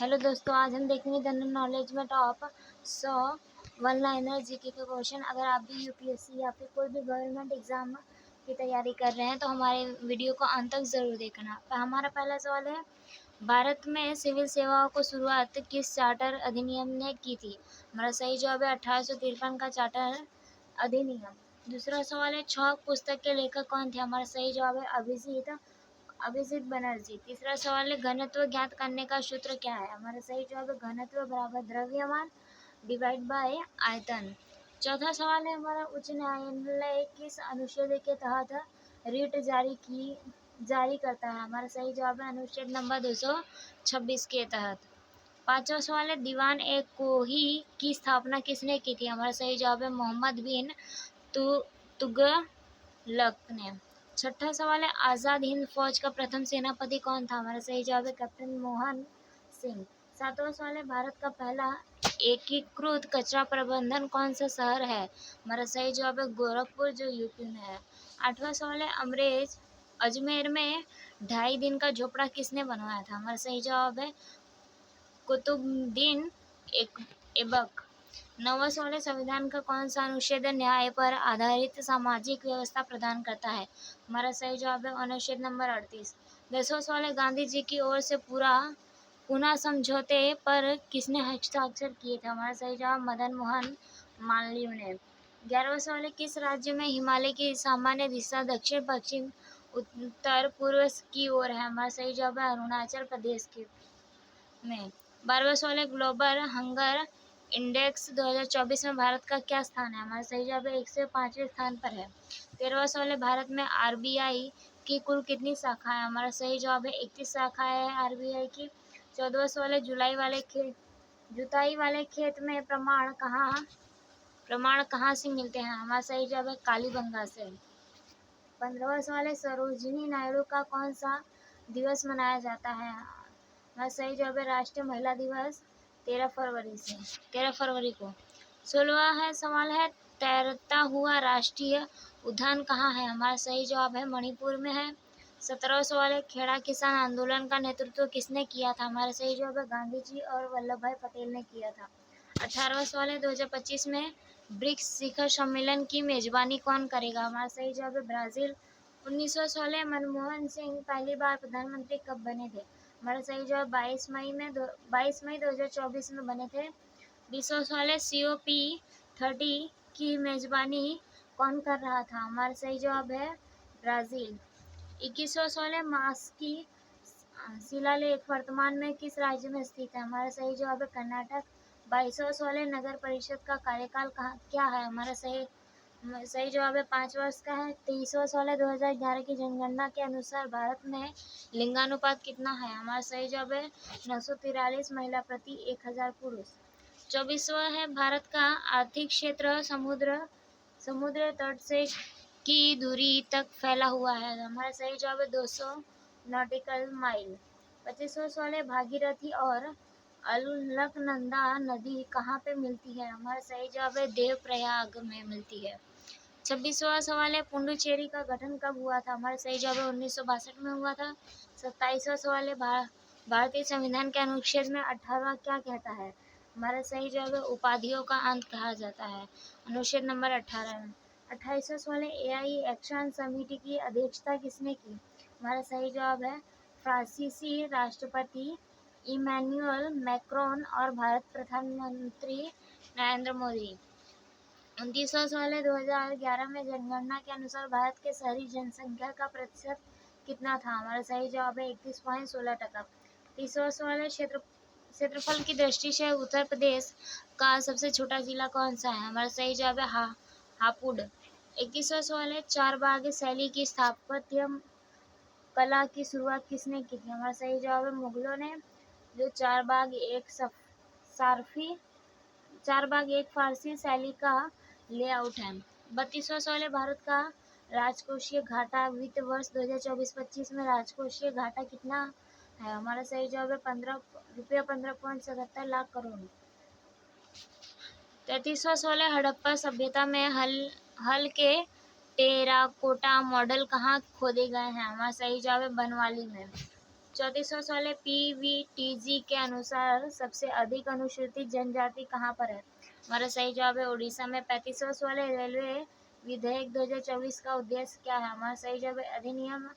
Hello दोस्तों, आज हम देखेंगे जनरल नॉलेज में टॉप 100 वन लाइनर जीके के क्वेश्चन। अगर आप भी यूपीएससी या फिर कोई भी गवर्नमेंट एग्जाम की तैयारी कर रहे हैं तो हमारे वीडियो को अंत तक ज़रूर देखना। हमारा पहला सवाल है, भारत में सिविल सेवाओं को शुरुआत किस चार्टर अधिनियम ने की थी? हमारा सही जवाब है 1853 का चार्टर अधिनियम। दूसरा सवाल है, छौक पुस्तक के लेखक कौन थे? हमारा सही जवाब है अभिजीत बनर्जी। तीसरा सवाल है, घनत्व ज्ञात करने का सूत्र क्या है? हमारा सही जवाब है घनत्व बराबर द्रव्यमान डिवाइड बाय आयतन। चौथा सवाल है हमारा, उच्च न्यायालय किस अनुच्छेद के तहत रिट जारी करता है? हमारा सही जवाब है अनुच्छेद नंबर 226 के तहत। पांचवा सवाल है, दीवान ए कोही की स्थापना किसने की थी? हमारा सही जवाब है मोहम्मद बिन तुगलक ने। छठा सवाल है, आज़ाद हिंद फौज का प्रथम सेनापति कौन था? हमारा सही जवाब है कैप्टन मोहन सिंह। सातवां सवाल है, भारत का पहला एकीकृत कचरा प्रबंधन कौन सा शहर है? हमारा सही जवाब है गोरखपुर, जो यूपी में है। आठवां सवाल है, अजमेर में 2.5 दिन का झोपड़ा किसने बनवाया था? हमारा सही जवाब है कुतुबुद्दीन ऐबक। नौवां सवाल है, संविधान का कौन सा अनुच्छेद न्याय पर आधारित सामाजिक व्यवस्था प्रदान करता है? हमारा सही जवाब है अनुच्छेद नंबर 38। 10वां सवाल है, गांधी जी की ओर से पुनः समझौते पर किसने हस्ताक्षर किए थे? हमारा सही जवाब मदन मोहन मालवीय ने। 11वां सवाल है, किस राज्य में हिमालय की सामान्य दिशा दक्षिण पश्चिम उत्तर पूर्व की ओर है? हमारा सही जवाब है अरुणाचल प्रदेश में। 12वां सवाल है, ग्लोबल हंगर इंडेक्स 2024 में भारत का क्या स्थान है? हमारा सही जवाब है 105वें स्थान पर है। 13वां सवाल है, भारत में आरबीआई की कुल कितनी शाखा है? हमारा सही जवाब है 31 शाखाएं है आरबीआई की। 14वां सवाल है, जुताई वाले खेत में प्रमाण कहाँ से मिलते हैं? हमारा सही जवाब है कालीबंगा से। 15वां सवाल है, सरोजिनी नायडू का कौन सा दिवस मनाया जाता है? हमारा सही जवाब है राष्ट्रीय महिला दिवस 13 फरवरी को। 16वां सवाल है, तैरता हुआ राष्ट्रीय उद्यान कहाँ है? हमारा सही जवाब है मणिपुर में है। 17वां सवाल है, खेड़ा किसान आंदोलन का नेतृत्व किसने किया था? हमारा सही जवाब है गांधी जी और वल्लभ भाई पटेल ने किया था। 18वां सवाल है, 2025 में ब्रिक्स शिखर सम्मेलन की मेजबानी कौन करेगा? हमारा सही जवाब है ब्राजील। 19वां सवाल है, मनमोहन सिंह पहली बार प्रधानमंत्री कब बने थे? हमारा सही जवाब 22 मई 2024 में बने थे। 20वां सवाल है, COP30 की मेजबानी कौन कर रहा था? हमारा सही जवाब है ब्राजील। 21वां सवाल है, मार्स की शिलालेख वर्तमान में किस राज्य में स्थित है? हमारा सही जवाब है कर्नाटक। 22वां सवाल है, नगर परिषद का कार्यकाल क्या है? हमारा सही जवाब है 5 वर्ष का है। 23वां सवाल है, 2011 की जनगणना के अनुसार भारत में लिंगानुपात कितना है? हमारा सही जवाब है 943 महिला प्रति 1000 पुरुष। 24वां है, भारत का आर्थिक क्षेत्र समुद्र तट से की दूरी तक फैला हुआ है? हमारा सही जवाब है 200 नॉटिकल माइल। 25वां सवाल है, भागीरथी और अलकनंदा नदी कहाँ पे मिलती है? हमारा सही जवाब है देवप्रयाग में मिलती है। 26वां सवाल है, पुडुचेरी का गठन कब हुआ था? हमारा सही जवाब है 1962 में हुआ था। 27वां सवाल है, भारतीय संविधान के अनुच्छेद में 18वां क्या कहता है? हमारा सही जवाब है उपाधियों का अंत कहा जाता है, अनुच्छेद नंबर 18 में। 28वां सवाल है, एआई एक्शन समिति की अध्यक्षता किसने की? हमारा सही जवाब है फ्रांसीसी राष्ट्रपति इमैनुअल मैक्रोन और भारत प्रधानमंत्री नरेंद्र मोदी। 29वां सवाल है, 2011 में जनगणना के अनुसार भारत के शहरी जनसंख्या का प्रतिशत कितना था? हमारा सही जवाब है 31.16%। 30वां सवाल है, क्षेत्रफल की दृष्टि से उत्तर प्रदेश का सबसे छोटा जिला कौन सा है? हमारा सही जवाब है हापुड़। 21वां सवाल है, चार बाग शैली की स्थापत्य कला की शुरुआत किसने की थी? हमारा सही जवाब है मुगलों ने, जो चार बाग एक फारसी शैली का लेआउट है। 32वां सवाल है, भारत का राजकोषीय घाटा वित्त वर्ष 2024-25 में राजकोषीय घाटा कितना है? हमारा सही जवाब है 15.77 लाख करोड़। 33वां सवाल है, हड़प्पा सभ्यता में हल के टेराकोटा मॉडल कहाँ खोदे गए हैं? हमारा सही जवाब है बनवाली में। 34वां सवाल है, PVTG के अनुसार सबसे अधिक अनुसूचित जनजाति कहाँ पर है? हमारा सही जवाब है उड़ीसा में। 35वां सवाल है, रेलवे विधेयक 2024 का उद्देश्य क्या है? हमारा सही जवाब है अधिनियम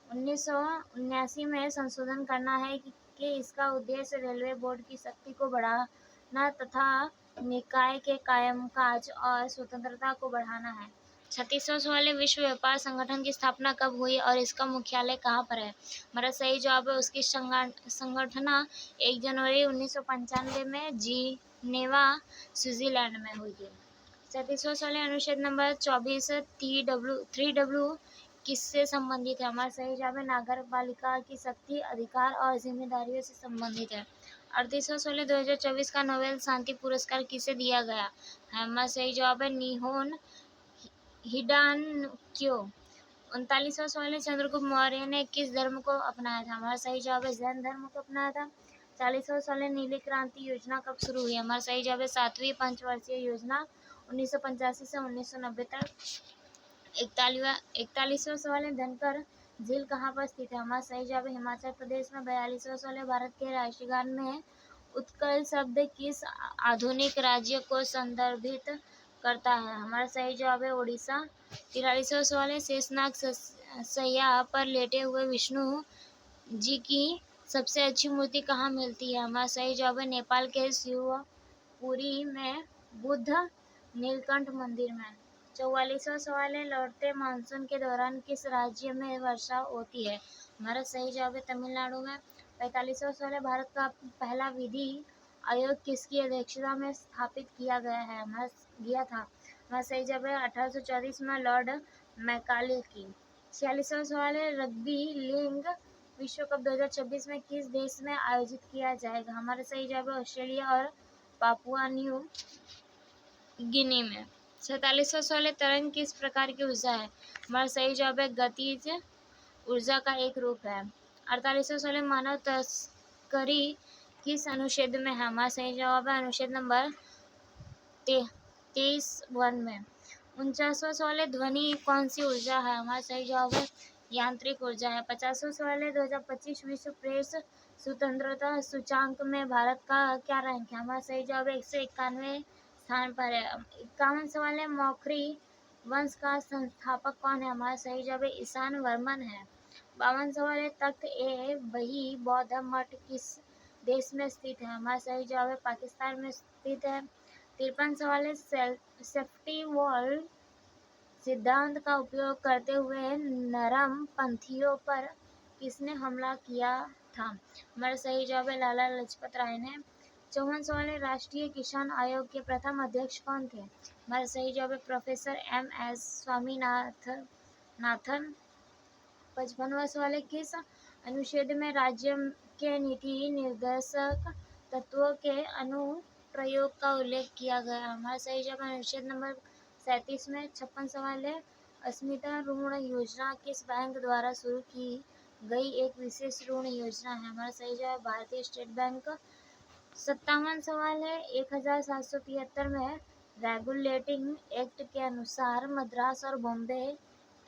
1979 में संशोधन करना है कि इसका उद्देश्य रेलवे बोर्ड की शक्ति को बढ़ाना तथा निकाय के कामकाज और स्वतंत्रता को बढ़ाना है। 36वां सवाल है, विश्व व्यापार संगठन की स्थापना कब हुई और इसका मुख्यालय कहाँ पर है? हमारा सही जवाब है उसकी संगठना 1 जनवरी 1995 में जिनेवा स्विट्जरलैंड में हुई थी। 37वां सवाल है, अनुच्छेद नंबर 24 3W किससे संबंधित है? हमारा सही जवाब है नगर पालिका की शक्ति, अधिकार और जिम्मेदारियों से संबंधित है। 38वां सवाल है, 2024 का नोबेल शांति पुरस्कार किसे दिया गया? हमारा सही जवाब है निहोन हिडानक्यो। 39वां सवाल है, चंद्रगुप्त मौर्य ने किस धर्म को अपनाया था? हमारा सही जवाब है जैन धर्म को अपनाया था। 40वां सवाल है, नीली क्रांति योजना कब शुरू हुई? हमारा सही जवाब है 7वीं पंचवर्षीय योजना 1985 से 1990 तक। 41वां सवाल है, धनकर झील कहाँ पर स्थित है? हमारा सही जवाब है हिमाचल प्रदेश में। 42वां सवाल है, भारत के राष्ट्रीय गान में उत्कल शब्द किस आधुनिक राज्य को संदर्भित करता है? हमारा सही जवाब है उड़ीसा। 43वां सवाल है, शेषनाग शैया पर लेटे हुए विष्णु जी की सबसे अच्छी मूर्ति कहाँ मिलती है? हमारा सही जवाब है नेपाल के शिवपुरी में बुद्ध नीलकंठ मंदिर में। 44वां सवाल है, लौटते मानसून के दौरान किस राज्य में वर्षा होती है? हमारा सही जवाब है तमिलनाडु में। 45वां सवाल है, भारत का पहला विधि आयोग किसकी अध्यक्षता में स्थापित किया गया है? हमारा सही जवाब है 1834 में लॉर्ड मैकाले की। 46वां सवाल है, रग्बी लीग विश्व कप 2026 में किस देश में आयोजित किया जाएगा? हमारा सही जवाब है ऑस्ट्रेलिया और पापुआ न्यू गिनी में। 47वां सवाल है, तरंग किस प्रकार की ऊर्जा है? हमारा सही जवाब है गतिज ऊर्जा का एक रूप है। 48वां सवाल है, मानव तस्करी किस अनुच्छेद में है? हमारा सही जवाब है अनुच्छेद नंबर 23(1) में। 49वां सवाल है, ध्वनि कौन सी ऊर्जा है? हमारा सही जवाब है यांत्रिक ऊर्जा है। 50वां सवाल है, 2025 विश्व प्रेस स्वतंत्रता सूचांक में भारत का क्या रैंक है? हमारा सही जवाब है 191 स्थान पर है। 51 सवाल है, मौखरी वंश का संस्थापक कौन है? हमारा सही जवाब है ईशान वर्मन है। 52 सवाल है, तख्त ए बही बौद्ध मठ किस देश में स्थित है? हमारा सही जवाब है पाकिस्तान में स्थित है। 53 सवाल है, सेफ्टी वॉल सिद्धांत का उपयोग करते हुए नरम पंथियों पर किसने हमला किया था? हमारा सही जवाब है लाला लाजपत राय ने। 54 सवाल है, राष्ट्रीय किसान आयोग के प्रथम अध्यक्ष कौन थे? हमारा सही जवाब है प्रोफेसर MS स्वामीनाथन। 55वां सवाल है, किस अनुच्छेद में राज्य के नीति निर्देशक तत्वों के अनुप्रयोग का उल्लेख किया गया? हमारा सही जवाब अनुच्छेद नंबर 37 में। 56 सवाल है, अस्मिता ऋण योजना किस बैंक द्वारा शुरू की गई एक विशेष ऋण योजना है? हमारा सही जवाब भारतीय स्टेट बैंक। 57 सवाल है, 1773 में रेगुलेटिंग एक्ट के अनुसार मद्रास और बॉम्बे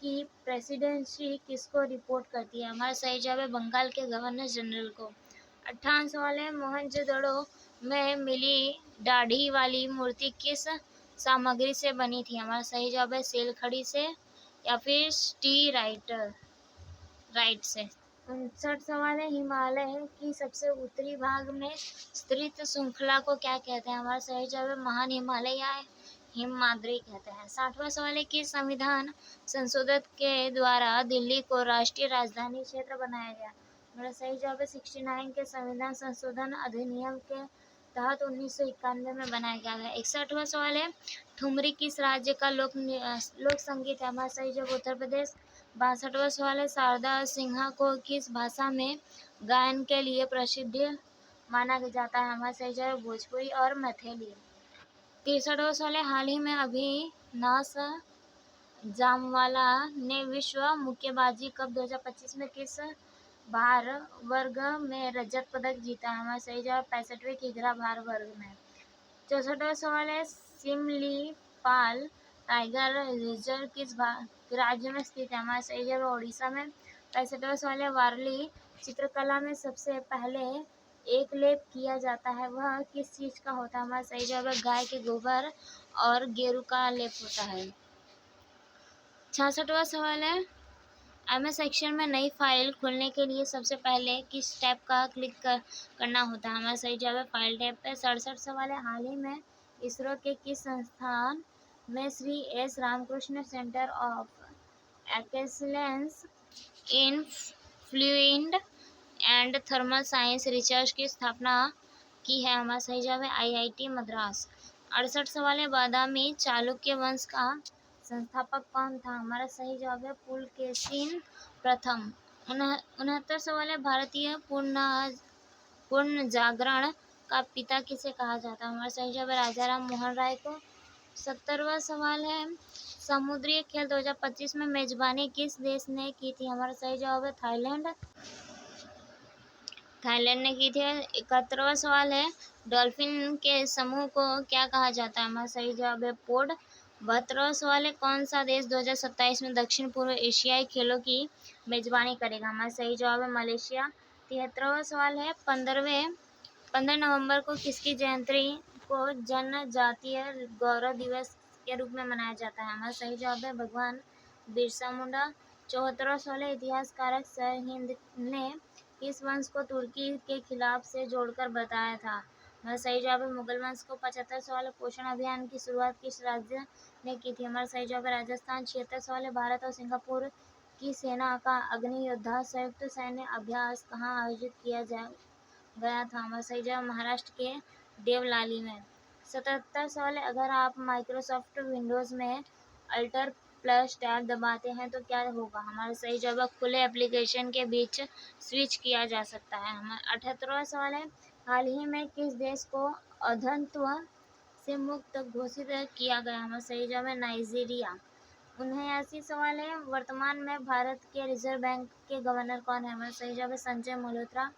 की प्रेसिडेंसी किसको रिपोर्ट करती है? हमारा सही जवाब है बंगाल के गवर्नर जनरल को। 58 सवाल है, मोहनजोदड़ो में मिली दाढ़ी वाली मूर्ति किस सामग्री से बनी थी? हमारा सही जवाब है सेलखड़ी से या फिर राइट से। 59 सवाल है, हिमालय की सबसे उत्तरी भाग में स्थित श्रृंखला को क्या कहते हैं? हमारा सही जवाब है महान हिमालय या हिममाद्री कहते हैं। 60वां सवाल है, किस संविधान संशोधन के द्वारा दिल्ली को राष्ट्रीय राजधानी क्षेत्र बनाया गया? हमारा सही जवाब है 69 के संविधान संशोधन अधिनियम के तहत 1991 में बनाया गया है। 61वां सवाल है, ठुमरी किस राज्य का लोक संगीत है? हमारा सही जवाब उत्तर प्रदेश। 62वां सवाल है, शारदा सिन्हा को किस भाषा में गायन के लिए प्रसिद्ध माना जाता है? हमारा सही जवाब भोजपुरी और मैथिली। 63वां सवाल है, हाल ही में अभिनाश जामवाला ने विश्व मुक्केबाजी कप 2025 में किस भार वर्ग में रजत पदक जीता है? हमारा सही जवाब 65वें किग्रा भार वर्ग में। 64वां सवाल है, सिमलीपाल टाइगर रिजर्व किस राज्य में स्थित है? हमारा सही जवाब ओडिशा में। 65वां सवाल है, वारली चित्रकला में सबसे पहले एक लेप किया जाता है वह किस चीज़ का होता है? हमारा सही जवाब है गाय के गोबर और गेरू का लेप होता है। 66वां सवाल है एमएस सेक्शन में नई फाइल खोलने के लिए सबसे पहले किस टैब का करना होता है? हमारा सही जवाब है फाइल टैब पे। 67 सवाल है हाल ही में इसरो के किस संस्थान में Shri S Ramakrishna centre of excellence in fluid and thermal science research की स्थापना की है? हमारा सही जवाब है आईआईटी मद्रास। 68 सवाल है बादामी चालुक्य वंश का संस्थापक कौन था? हमारा सही जवाब है पुलकेशिन प्रथम। 69 सवाल है भारतीय पूर्ण जागरण का पिता किसे कहा जाता है? हमारा सही जवाब है राजा राम मोहन राय को। 70वां सवाल है समुद्री खेल 2025 में मेजबानी किस देश ने की थी? हमारा सही जवाब है थाईलैंड ने की थी। 71वां सवाल है डॉल्फिन के समूह को क्या कहा जाता है? हमारा सही जवाब है पोड। 72वां सवाल है कौन सा देश 2027 में दक्षिण पूर्व एशियाई खेलों की मेजबानी करेगा? हमारा सही जवाब है मलेशिया। 73वां सवाल है 15 नवंबर को किसकी जयंती को जनजातीय गौरव दिवस के रूप में मनाया जाता है? हमारा सही जवाब है भगवान बिरसा मुंडा। 74वां सवाल है इतिहासकार सर हिंद ने किस वंश को तुर्की के खिलाफ से जोड़कर बताया था? हमारा सही जवाब है मुगल वंश को। 75 सवाल है पोषण अभियान की शुरुआत किस राज्य ने की थी? हमारा सही जवाब है राजस्थान। 76 सवाल है भारत और सिंगापुर की सेना का अग्नि योद्धा संयुक्त सैन्य अभ्यास कहाँ आयोजित किया गया था? हमारा सही जवाब महाराष्ट्र के देवलाली में। 77 सवाल है अगर आप माइक्रोसॉफ्ट विंडोज़ में अल्टर प्लस टैब दबाते हैं तो क्या होगा? हमारा सही जवाब खुले एप्लीकेशन के बीच स्विच किया जा सकता है। हमारा 78वां सवाल है हाल ही में किस देश को अंधत्व से मुक्त घोषित किया गया? हमारा सही जवाब है नाइजीरिया। 79 सवाल है वर्तमान में भारत के रिजर्व बैंक के गवर्नर कौन है? हमारा सही जवाब है संजय मल्होत्रा।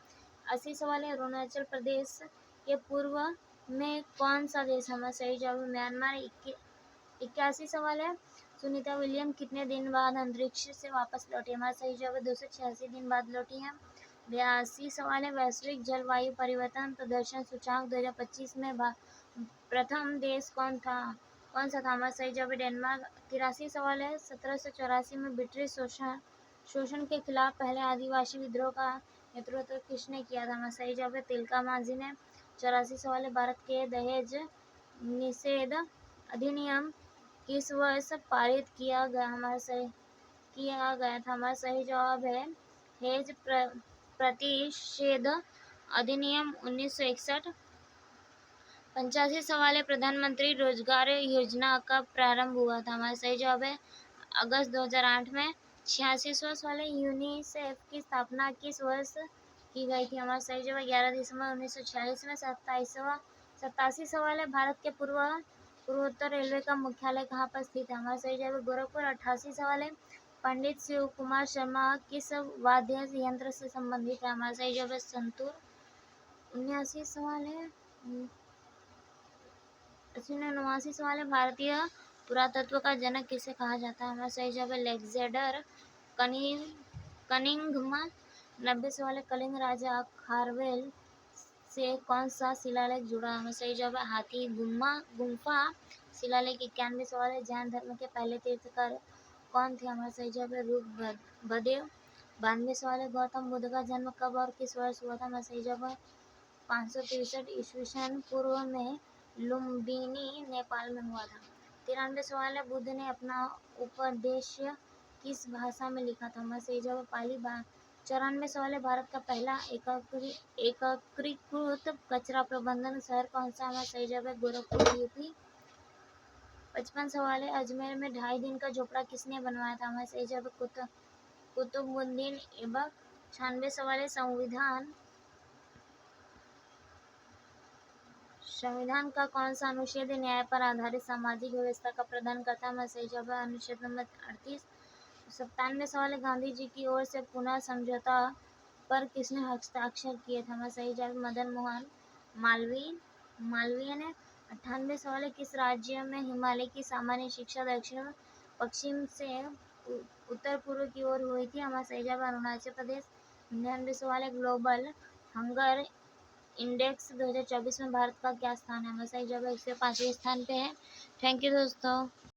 80 सवाल है अरुणाचल प्रदेश के पूर्व में कौन सा देश? हमारा सही जवाब है म्यांमार। 81 सवाल है सुनीता विलियम कितने दिन बाद अंतरिक्ष से वापस लौटी? हमारा सही जवाब है 286 दिन बाद लौटी है। 82 सवाल है वैश्विक जलवायु परिवर्तन प्रदर्शन सूचकांक 2025 में प्रथम देश कौन सा था? हमारा सही जवाब है डेनमार्क। 83 सवाल है 1784 में ब्रिटिश शोषण के खिलाफ पहले आदिवासी विद्रोह का नेतृत्व किसने किया था? हमारा सही जवाब है तिलका मांझी ने। 84 सवाल है भारत के दहेज निषेध अधिनियम किस वर्ष पारित किया गया था? हमारा सही जवाब है हेज प्रतिषेध अधिनियम 1961। 85 सवाल है प्रधानमंत्री रोजगार योजना का प्रारंभ हुआ था? हमारा सही जवाब है अगस्त 2008 में। 86वां सवाल है यूनिसेफ की स्थापना किस वर्ष की गई थी? हमारा सही जवाब 11 दिसंबर 1946 में। 87 सवाल है भारत के पूर्वोत्तर रेलवे का मुख्यालय कहाँ पर स्थित है? हमारा सही जवाब है गोरखपुर। 88 सवाल है पंडित शिव कुमार शर्मा किस वाद्य यंत्र से संबंधित है? हमारा सही जवाब है संतूर। 79 सवाल है भारतीय पुरातत्व का जनक किसे कहा जाता है? हमारा सही जवाब है अलेक्जेंडर कनिंघम। 90 सवाल है कलिंग राजा खारवेल से कौन सा शिलालेख जुड़ा? हमारा सही जवाब है हाथी गुम्फा शिलालेख। 91 सवाल है जैन धर्म के पहले तीर्थकर कौन थे? हमारा सही जवाब है रूप बदेव। 92 सवाल है गौतम बुद्ध का जन्म कब और किस वर्ष हुआ था? हमारा सही जवाब है 563 ईस्वी पूर्व में लुम्बिनी नेपाल में हुआ था। 93 सवाल है बुद्ध ने अपना उपदेश किस भाषा में लिखा था? हमारा सही जवाब पाली। 94 सवाल है भारत का पहला एकीकृत कचरा प्रबंधन शहर कौन सा? हमारा सही जवाब है गोरखपुर यूपी। 55 सवाल है अजमेर में 2.5 दिन का झोपड़ा किसने बनवाया था? हमारा सही जवाब है कुतुबुद्दीन ऐबक। 96 सवाल है संविधान का कौन सा अनुच्छेद न्याय पर आधारित सामाजिक व्यवस्था का प्रदान करता है? हमारा सही जवाब है अनुच्छेद नंबर 38। 97 सवाल है गांधी जी की ओर से पुनः समझौता पर किसने हस्ताक्षर किए थे? हमारा सही जवाब मदन मोहन मालवीय ने। 98 सवाल है किस राज्य में हिमालय की सामान्य शिक्षा दक्षिण पश्चिम से उत्तर पूर्व की ओर हुई थी? हमारा सही जवाब अरुणाचल प्रदेश। 99 सवाल है, ग्लोबल हंगर इंडेक्स 2024 में भारत का क्या स्थान है? हमारा सही जवाब 105वें स्थान पे है। थैंक यू दोस्तों।